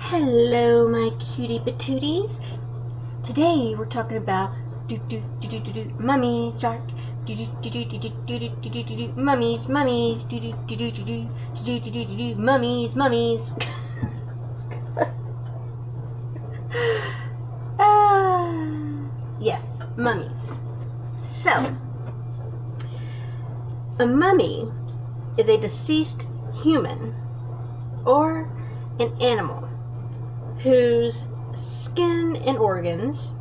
Hello, my cutie patooties. Today we're talking about mummies, dark. Mummies, mummies, mummies, mummies. Yes, mummies. So, a mummy is a deceased human or an animal whose skin and organs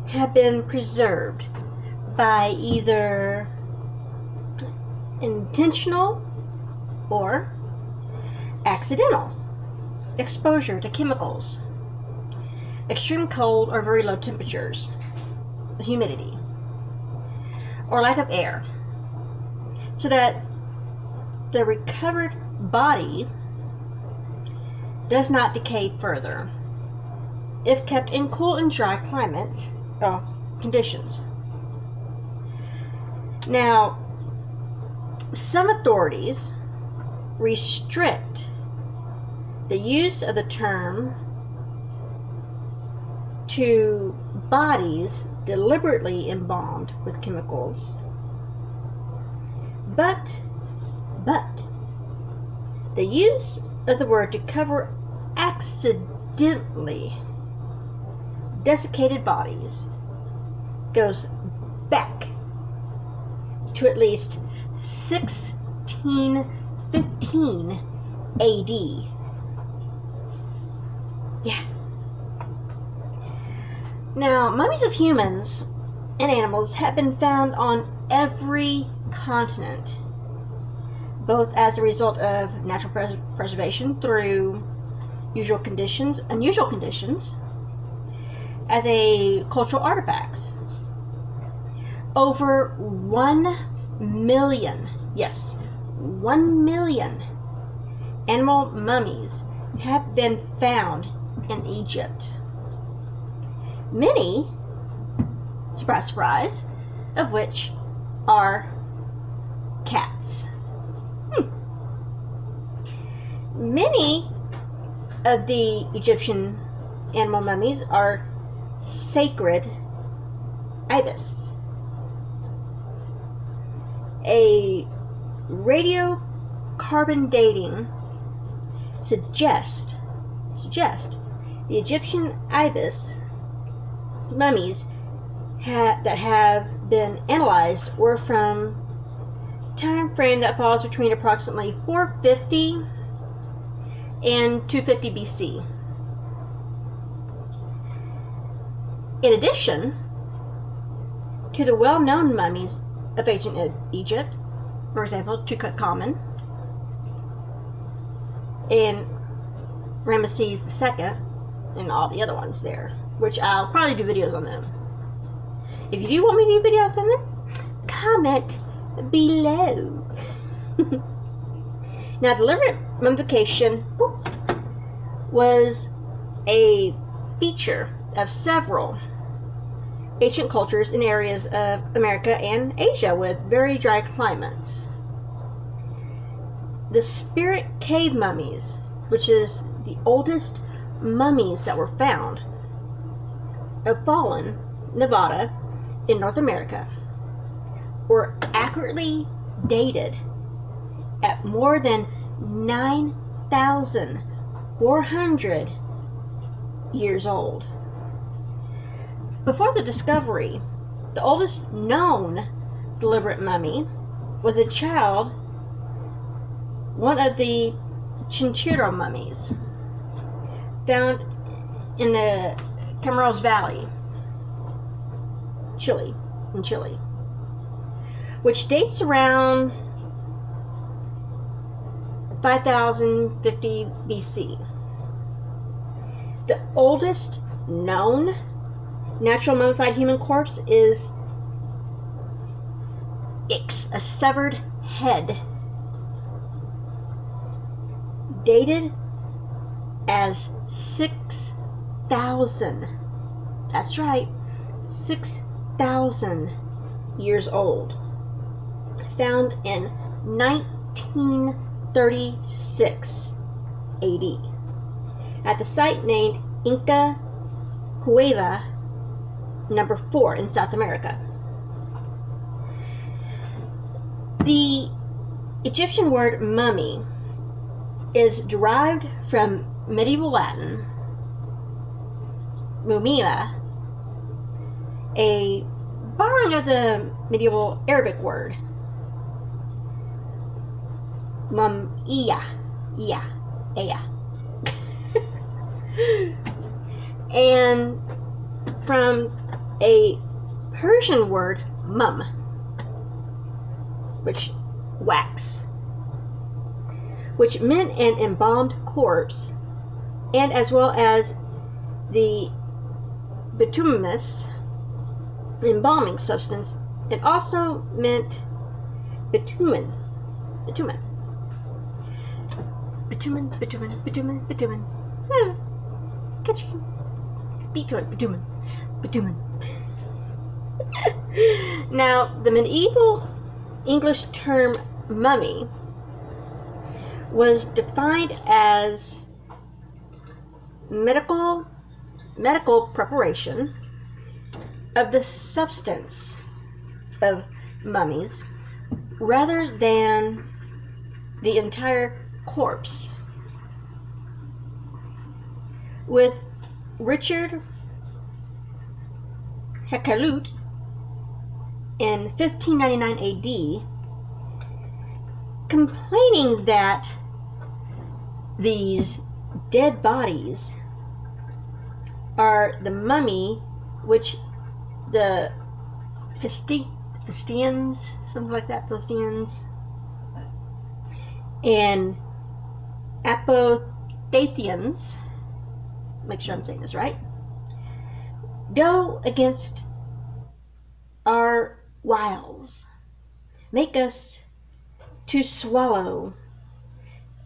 have been preserved by either intentional or accidental exposure to chemicals, extreme cold or very low temperatures, humidity, or lack of air, so that the recovered body does not decay further if kept in cool and dry conditions. Now, some authorities restrict the use of the term to bodies deliberately embalmed with chemicals, but the use of the word to cover accidentally desiccated bodies goes back to at least 1615 AD. Yeah. Now, mummies of humans and animals have been found on every continent, both as a result of natural preservation through unusual conditions, as a cultural artifacts. Over 1 million, yes, 1 million animal mummies have been found in Egypt. Many, surprise, surprise, of which are cats. Many of the Egyptian animal mummies are sacred ibis. A radiocarbon dating suggest the Egyptian ibis mummies that have been analyzed were from time frame that falls between approximately 450 and 250 BC. In addition to the well-known mummies of ancient Egypt, for example, Tutankhamun and Ramesses II, and all the other ones there, which I'll probably do videos on them. If you do want me to do videos on them, comment below. Now, deliberate mummification was a feature of several ancient cultures in areas of America and Asia with very dry climates. The spirit cave mummies, which is the oldest mummies that were found of fallen Nevada in North America, were accurately dated at more than 9,400 years old. Before the discovery, the oldest known deliberate mummy was a child, one of the Chinchorro mummies, found in the Camaros Valley, Chile, which dates around 5050 BC. The oldest known natural mummified human corpse is a severed head, dated as 6,000. That's right, 6,000 years old. Found in 1936 AD. at the site named Inca Cueva number 4 in South America. The Egyptian word mummy is derived from medieval Latin mumia, a borrowing of the medieval Arabic word mumia, and from a Persian word mum, which wax, which meant an embalmed corpse, and as well as the bituminous embalming substance. It also meant bitumen. Catch you. Beat to it. Bitumen. Now, the medieval English term mummy was defined as medical preparation of the substance of mummies rather than the entire corpse, with Richard Hecalut in 1599 AD complaining that these dead bodies are the mummy which the Philistines, something like that, Philistines, and Apostathians, make sure I'm saying this right, go against our wiles, make us to swallow.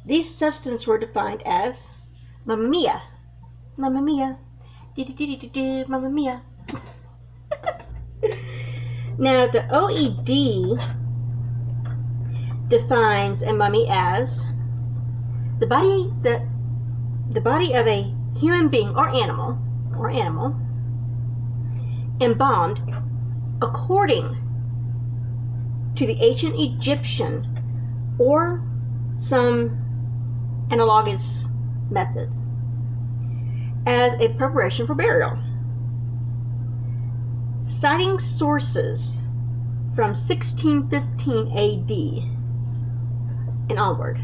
These substances were defined as Mamma Mia, Mamma Mia, Mamma Mia. Now, the OED defines a mummy as the body of a human being or animal embalmed according to the ancient Egyptian or some analogous methods as a preparation for burial, citing sources from 1615 AD and onward.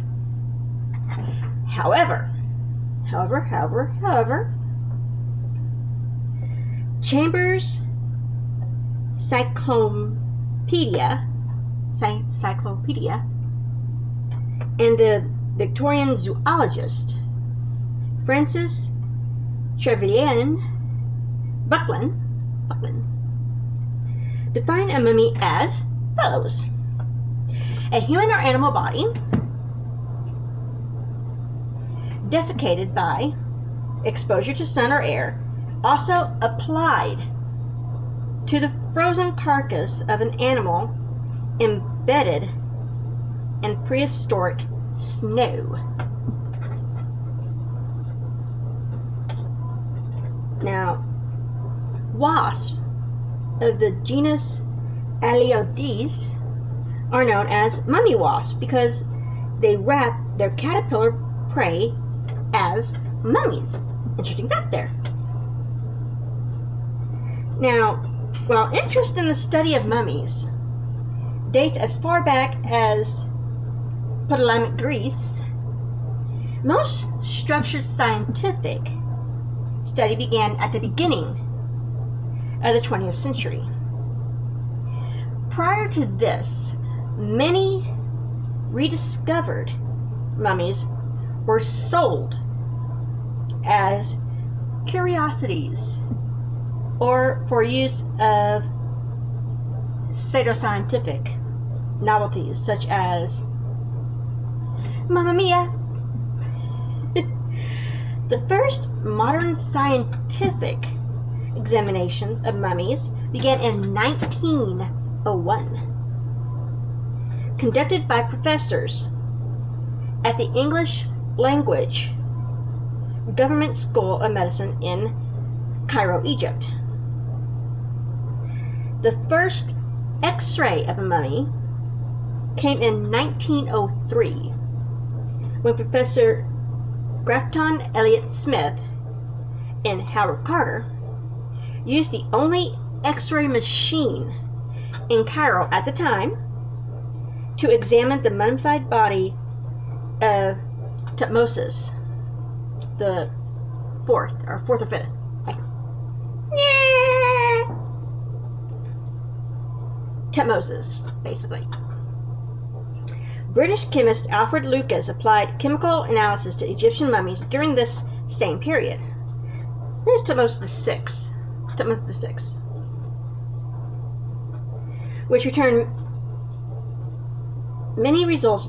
However, Chambers' Cyclopedia and the Victorian zoologist Francis Trevelyan Buckland define a mummy as follows: a human or animal body desiccated by exposure to sun or air, also applied to the frozen carcass of an animal embedded in prehistoric snow. Now, wasps of the genus Aliodes are known as mummy wasps because they wrap their caterpillar prey as mummies. Interesting fact there. Now, while interest in the study of mummies dates as far back as Ptolemaic Greece, most structured scientific study began at the beginning of the 20th century. Prior to this, many rediscovered mummies were sold as curiosities or for use of pseudoscientific novelties such as Mamma Mia. The first modern scientific examinations of mummies began in 1901, conducted by professors at the English Language Government School of Medicine in Cairo, Egypt. The first X-ray of a mummy came in 1903 when Professor Grafton Elliott Smith and Howard Carter used the only X-ray machine in Cairo at the time to examine the mummified body of Tutmosis, the fourth or fifth. Tutmosis, basically. British chemist Alfred Lucas applied chemical analysis to Egyptian mummies during this same period. There's Tutmosis VI, which returned many results.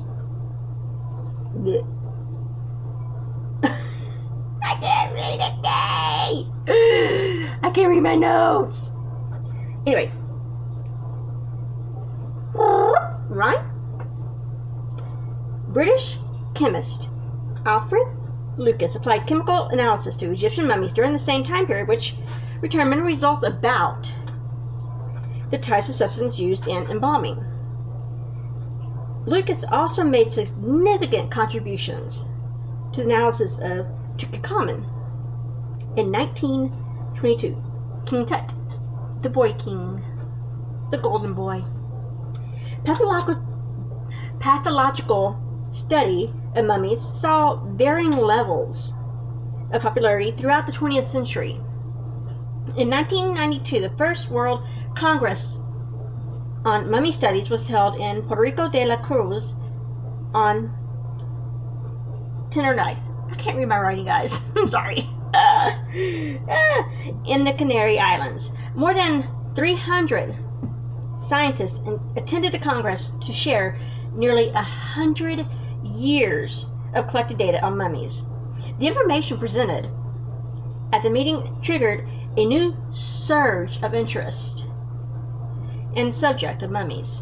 I can't read it. I can't read my notes. Anyways, right? British chemist Alfred Lucas applied chemical analysis to Egyptian mummies during the same time period, which returned many results about the types of substance used in embalming. Lucas also made significant contributions to the analysis of Tutankhamun. In 1922, King Tut, the Boy King, the Golden Boy. Pathological study of mummies saw varying levels of popularity throughout the 20th century. In 1992, the first World Congress on Mummy Studies was held in Puerto Rico de la Cruz on Tenerife. I can't read my writing, guys. I'm sorry. In the Canary Islands. More than 300 scientists attended the Congress to share nearly 100 years of collected data on mummies. The information presented at the meeting triggered a new surge of interest in the subject of mummies,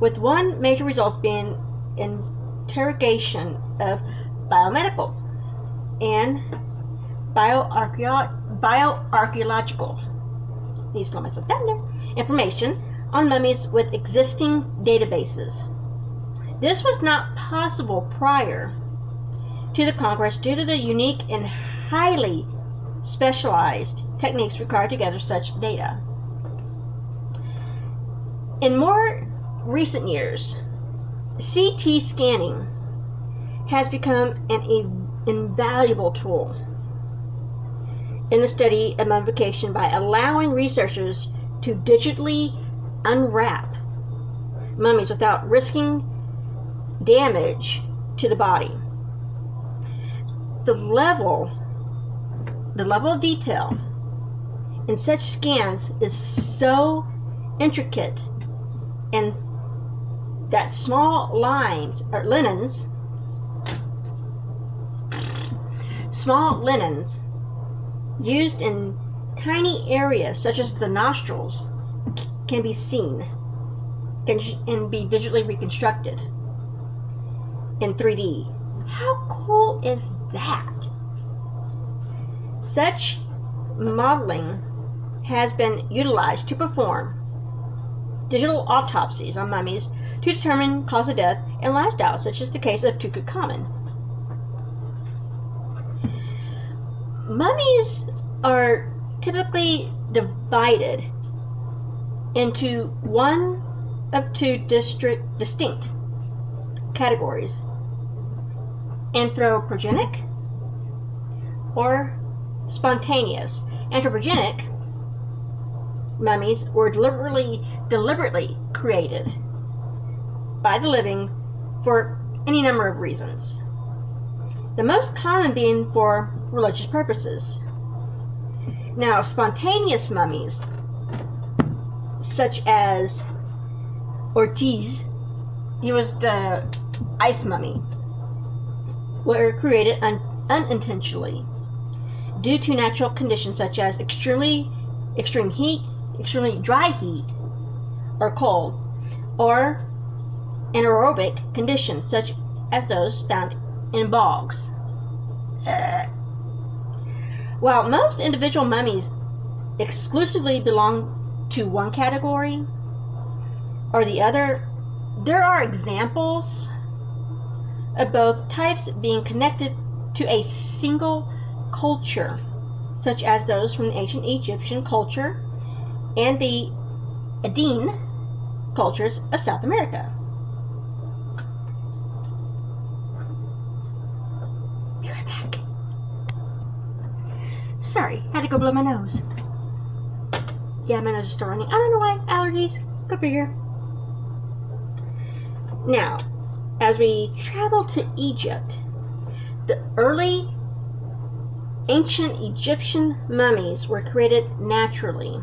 with one major result being interrogation of biomedical and bioarchaeological information on mummies with existing databases. This was not possible prior to the Congress due to the unique and highly specialized techniques required to gather such data. In more recent years, CT scanning has become an invaluable tool in the study of mummification by allowing researchers to digitally unwrap mummies without risking damage to the body. The level of detail in such scans is so intricate, and that small linens used in tiny areas such as the nostrils can be seen and be digitally reconstructed in 3D. How cool is that? Such modeling has been utilized to perform digital autopsies on mummies to determine cause of death and lifestyle, such as the case of Tutankhamun. Mummies are typically divided into one of two distinct categories: anthropogenic or spontaneous. Anthropogenic mummies were deliberately created by the living for any number of reasons, the most common being for religious purposes. Now, spontaneous mummies, such as Ortiz, he was the ice mummy, were created unintentionally due to natural conditions such as extreme heat, extremely dry heat or cold, or anaerobic conditions such as those found in bogs. While most individual mummies exclusively belong to one category or the other, there are examples of both types being connected to a single culture, such as those from the ancient Egyptian culture and the Andine cultures of South America. Be right back. Sorry, had to go blow my nose. Yeah, my nose is still running. I don't know why. Allergies. Go figure. Now, as we travel to Egypt, the early ancient Egyptian mummies were created naturally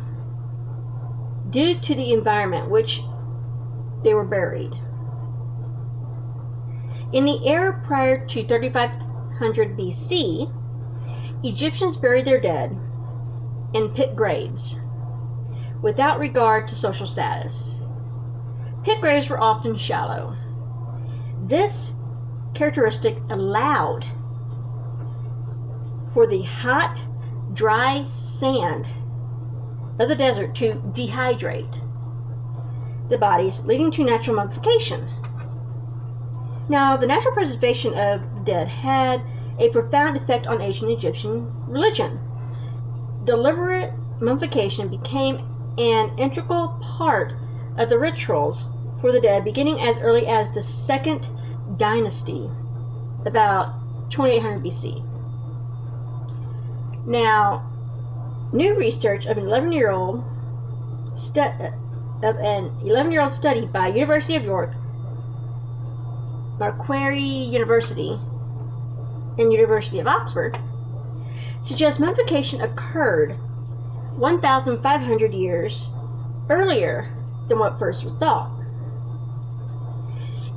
due to the environment which they were buried. In the era prior to 3500 BC, Egyptians buried their dead in pit graves without regard to social status. Pit graves were often shallow. This characteristic allowed for the hot, dry sand of the desert to dehydrate the bodies, leading to natural mummification. Now, the natural preservation of the dead had a profound effect on ancient Egyptian religion. Deliberate mummification became an integral part of the rituals for the dead, beginning as early as the Second Dynasty, about 2800 BC. Now, new research of an 11-year-old study by University of York, Macquarie University, and University of Oxford suggests mummification occurred 1,500 years earlier than what first was thought.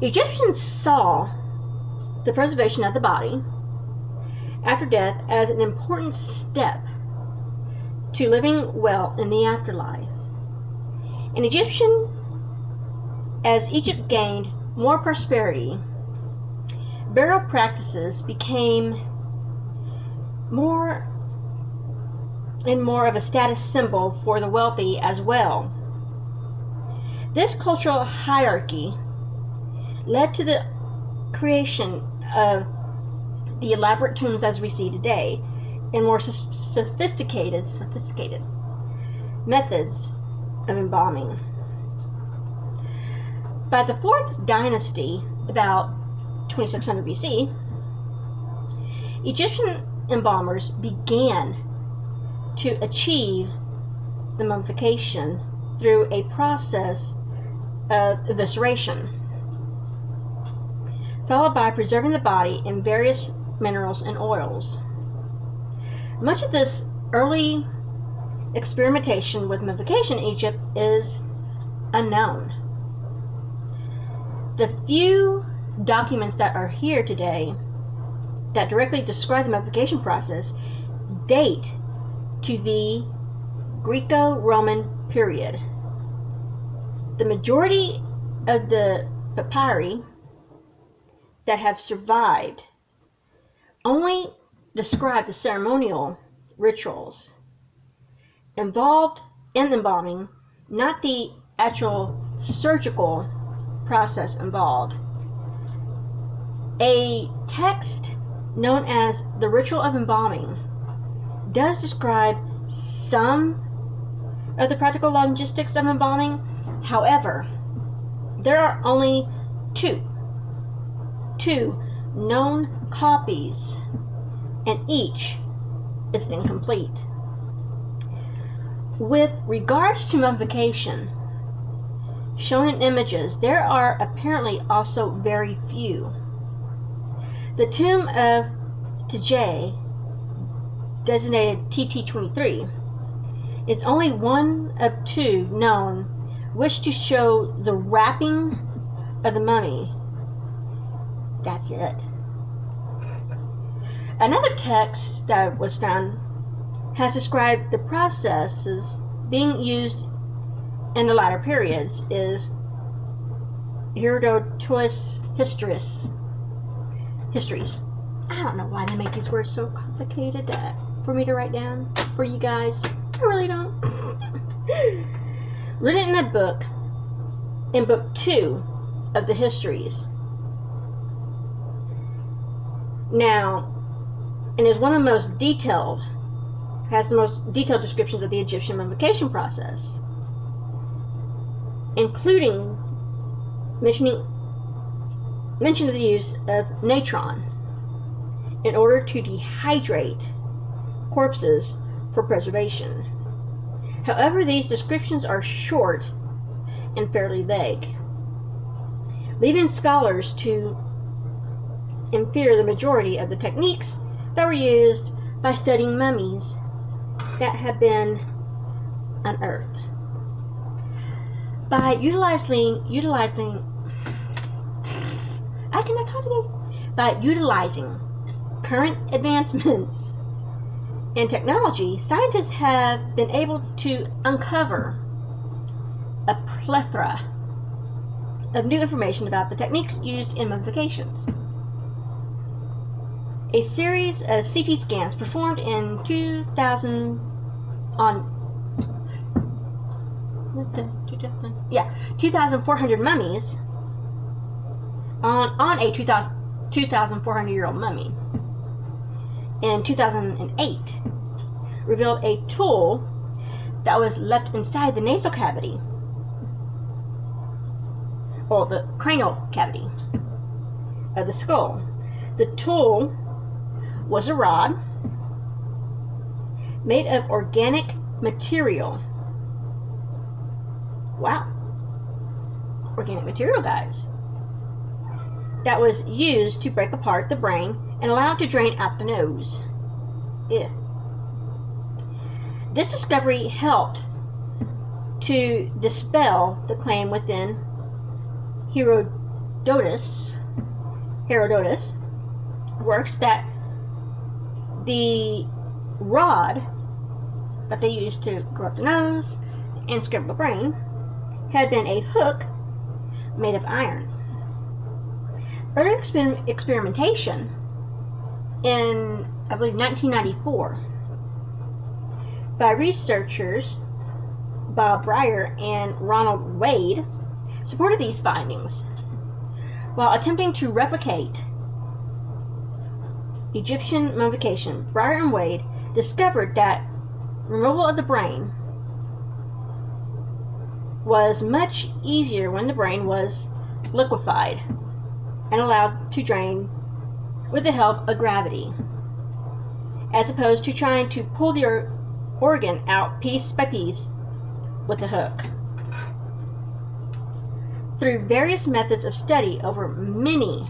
Egyptians saw the preservation of the body after death as an important step to living well in the afterlife. As Egypt gained more prosperity, burial practices became more and more of a status symbol for the wealthy as well. This cultural hierarchy led to the creation of the elaborate tombs as we see today, and more sophisticated methods of embalming. By the Fourth Dynasty, about 2600 BC, Egyptian embalmers began to achieve the mummification through a process of evisceration, followed by preserving the body in various minerals and oils. Much of this early experimentation with mummification in Egypt is unknown. The few documents that are here today that directly describe the mummification process date to the Greco-Roman period. The majority of the papyri that have survived only describe the ceremonial rituals involved in embalming, not the actual surgical process involved. A text known as the Ritual of Embalming does describe some of the practical logistics of embalming. However, there are only two known copies, and each is incomplete. With regards to mummification shown in images, there are apparently also very few. The tomb of Tj, designated TT23, is only one of two known which to show the wrapping of the mummy. That's it. Another text that was found has described the processes being used in the latter periods is Herodotus Histories. I don't know why they make these words so complicated for for me to write down for you guys. I really don't. Written in book 2 of the histories. Now, and is one of the most detailed, has the most detailed descriptions of the Egyptian mummification process, including mention of the use of natron in order to dehydrate corpses for preservation. However, these descriptions are short and fairly vague, leaving scholars to infer the majority of the techniques that were used by studying mummies that have been unearthed. By utilizing current advancements in technology, scientists have been able to uncover a plethora of new information about the techniques used in mummifications. A series of CT scans performed in 2,400 mummies on a 2,400-year-old mummy in 2008 revealed a tool that was left inside the nasal cavity, or the cranial cavity of the skull. The tool was a rod made of organic material. Wow. Organic material, guys. That was used to break apart the brain and allow it to drain out the nose. Ew. This discovery helped to dispel the claim within Herodotus works that the rod that they used to grow up the nose and scrape the brain had been a hook made of iron. Earlier experimentation in, I believe, 1994 by researchers Bob Breyer and Ronald Wade supported these findings. While attempting to replicate Egyptian mummification, Breyer and Wade discovered that removal of the brain was much easier when the brain was liquefied and allowed to drain with the help of gravity, as opposed to trying to pull the organ out piece by piece with a hook. Through various methods of study over many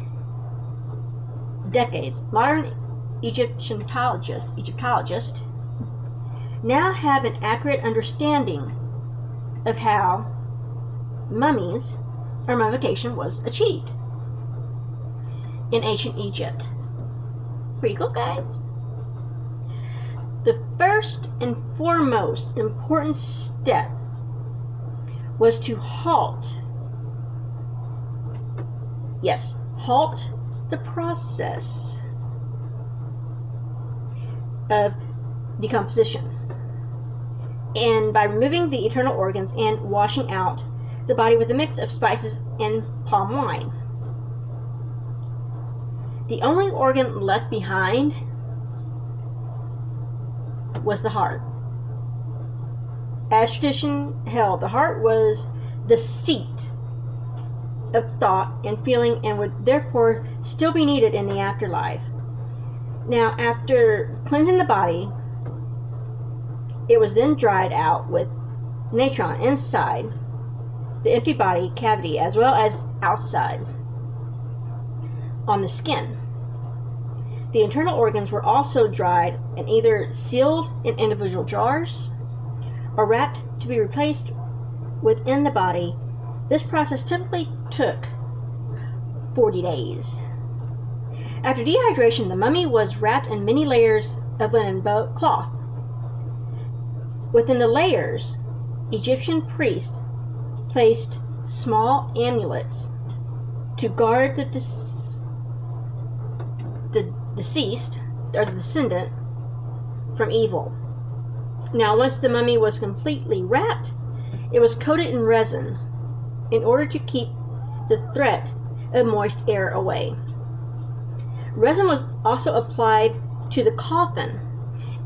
decades, modern Egyptologists now have an accurate understanding of how mummies or mummification was achieved in ancient Egypt. Pretty cool, guys. The first and foremost important step was to halt the process of decomposition, and by removing the internal organs and washing out the body with a mix of spices and palm wine. The only organ left behind was the heart. As tradition held, the heart was the seat of thought and feeling and would therefore still be needed in the afterlife. Now, after cleansing the body, it was then dried out with natron inside the empty body cavity as well as outside on the skin. The internal organs were also dried and either sealed in individual jars or wrapped to be replaced within the body. This process typically took 40 days. After dehydration, the mummy was wrapped in many layers of linen cloth. Within the layers, Egyptian priests placed small amulets to guard the deceased or the descendant from evil. Now, once the mummy was completely wrapped, it was coated in resin in order to keep the threat of moist air away. Resin was also applied to the coffin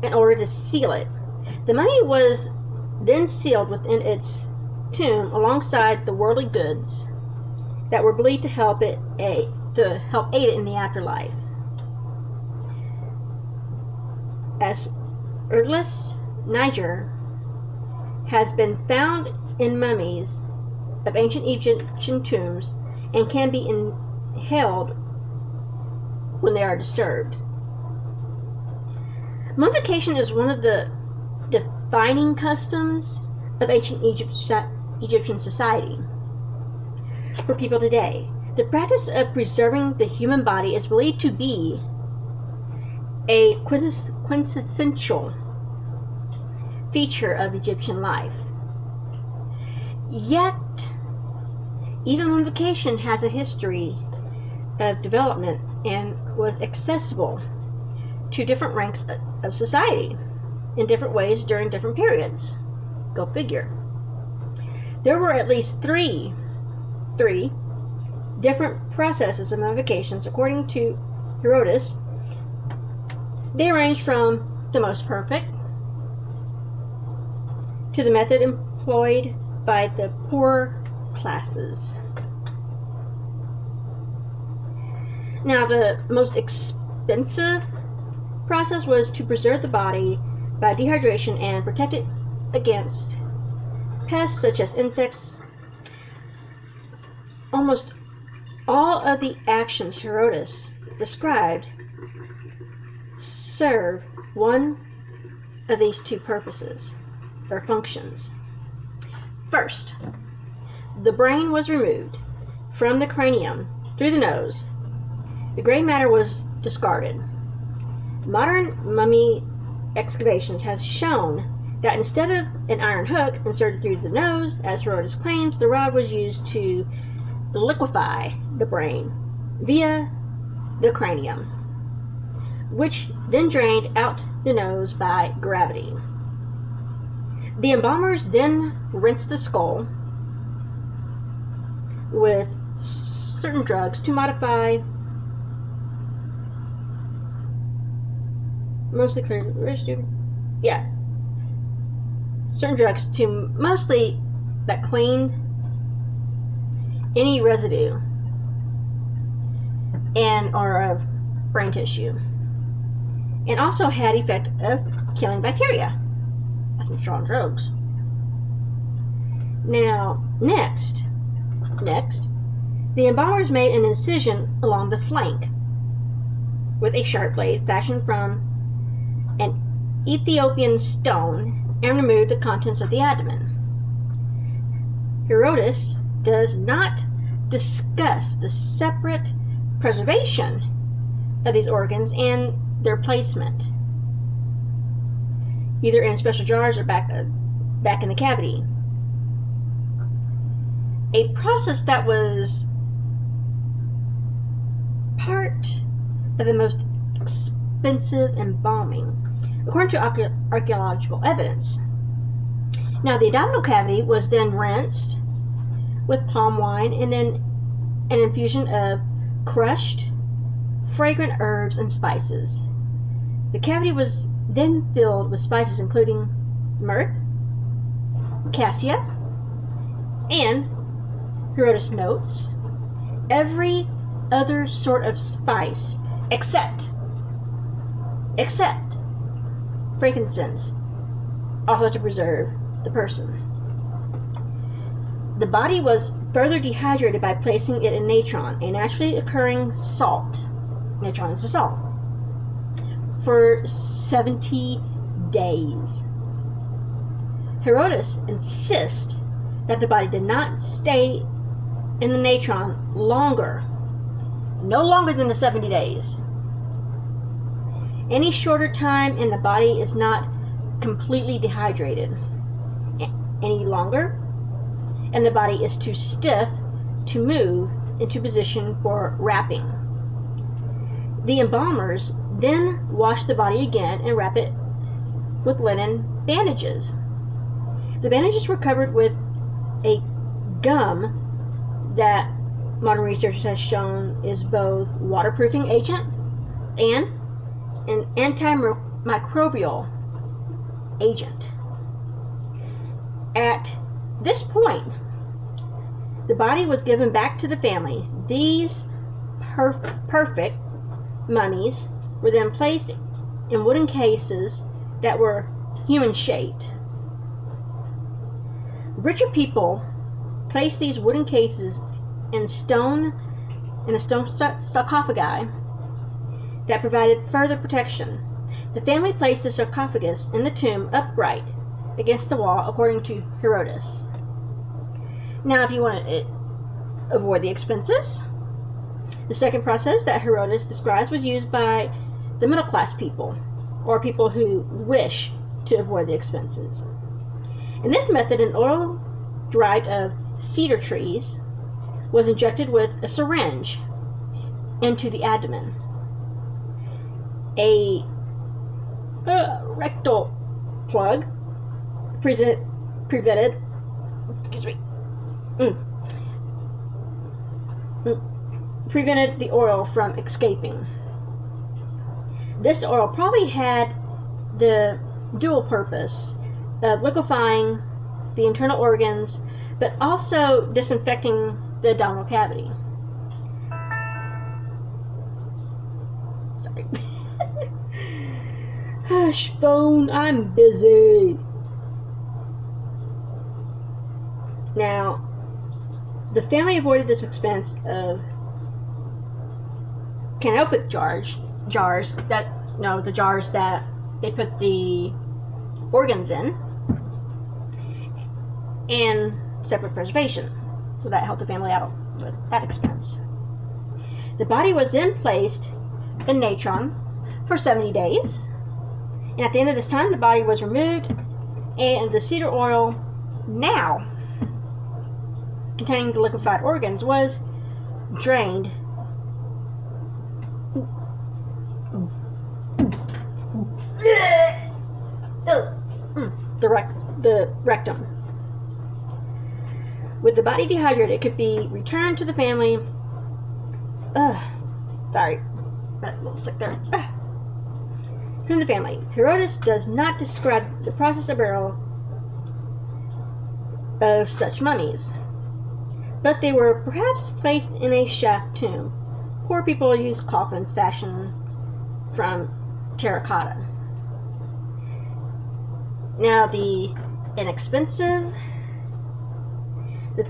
in order to seal it. The mummy was then sealed within its tomb alongside the worldly goods that were believed to help aid it in the afterlife. As Erdelis, Niger, has been found in mummies of ancient Egyptian tombs and can be inhaled when they are disturbed. Mummification is one of the defining customs of ancient Egyptian society. For people today, the practice of preserving the human body is believed to be a quintessential feature of Egyptian life. Yet, even mummification has a history of development and was accessible to different ranks of society in different ways during different periods. Go figure. There were at least three different processes of mummifications according to Herodotus. They range from the most perfect to the method employed by the poorer classes. Now, the most expensive process was to preserve the body by dehydration and protect it against pests such as insects. Almost all of the actions Herodotus described serve one of these two purposes or functions. First, the brain was removed from the cranium through the nose. The gray matter was discarded. Modern mummy excavations have shown that instead of an iron hook inserted through the nose, as Herodotus claims, the rod was used to liquefy the brain via the cranium, which then drained out the nose by gravity. The embalmers then rinsed the skull with certain drugs to modify certain drugs to mostly that cleaned any residue or of brain tissue, and also had effect of killing bacteria. That's some strong drugs. Now, next, the embalmers made an incision along the flank with a sharp blade fashioned from an Ethiopian stone and removed the contents of the abdomen. Herodotus does not discuss the separate preservation of these organs and their placement, either in special jars or back in the cavity. A process that was part of the most expensive embalming, according to archaeological evidence. Now, the abdominal cavity was then rinsed with palm wine and then an infusion of crushed, fragrant herbs and spices. The cavity was then filled with spices including myrrh, cassia, and, Herodotus notes, every other sort of spice except frankincense, also to preserve the person. The body was further dehydrated by placing it in natron, a naturally occurring salt. Natron is a salt. For 70 days. Herodotus insists that the body did not stay in the natron no longer than the 70 days. Any shorter time and the body is not completely dehydrated. Any longer, and the body is too stiff to move into position for wrapping. The embalmers then wash the body again and wrap it with linen bandages. The bandages were covered with a gum that modern researchers have shown is both waterproofing agent and an antimicrobial agent. At this point, the body was given back to the family. These perfect mummies were then placed in wooden cases that were human-shaped. Richer people placed these wooden cases in a stone sarcophagi that provided further protection. The family placed the sarcophagus in the tomb upright against the wall, according to Herodotus. Now, if you want to avoid the expenses, the second process that Herodotus describes was used by the middle class people, or people who wish to avoid the expenses. In this method, an oil derived of cedar trees was injected with a syringe into the abdomen. A rectal plug prevented the oil from escaping. This oil probably had the dual purpose of liquefying the internal organs, but also disinfecting the abdominal cavity. Sorry. Hush, phone, I'm busy. Now, the family avoided this expense of canopic jars that, the jars that they put the organs in, and separate preservation. So that helped the family out with that expense. The body was then placed in natron for 70 days. And at the end of this time, the body was removed, and the cedar oil, now containing the liquefied organs, was drained the rectum. With the body dehydrated, it could be returned to the family. Sorry, got a little sick there. From the family. Herodotus does not describe the process of burial of such mummies, but they were perhaps placed in a shaft tomb. Poor people used coffins fashioned from terracotta. Now, the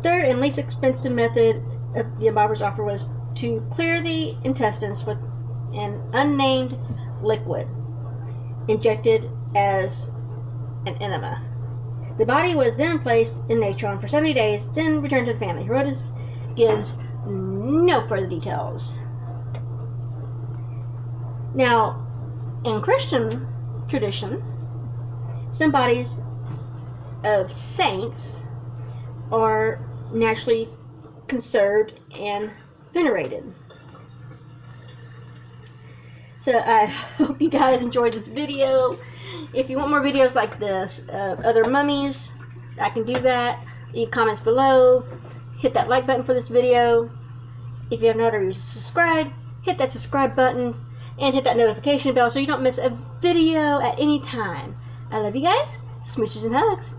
third and least expensive method of the embalmer's offer was to clear the intestines with an unnamed liquid injected as an enema. The body was then placed in natron for 70 days, then returned to the family. Herodotus gives no further details. Now, in Christian tradition, some bodies of saints are naturally conserved and venerated. So I hope you guys enjoyed this video. If you want more videos like this of other mummies, I can do that. Leave comments below. Hit that like button for this video. If you have not already subscribed, hit that subscribe button and hit that notification bell so you don't miss a video at any time. I love you guys. Smooches and hugs.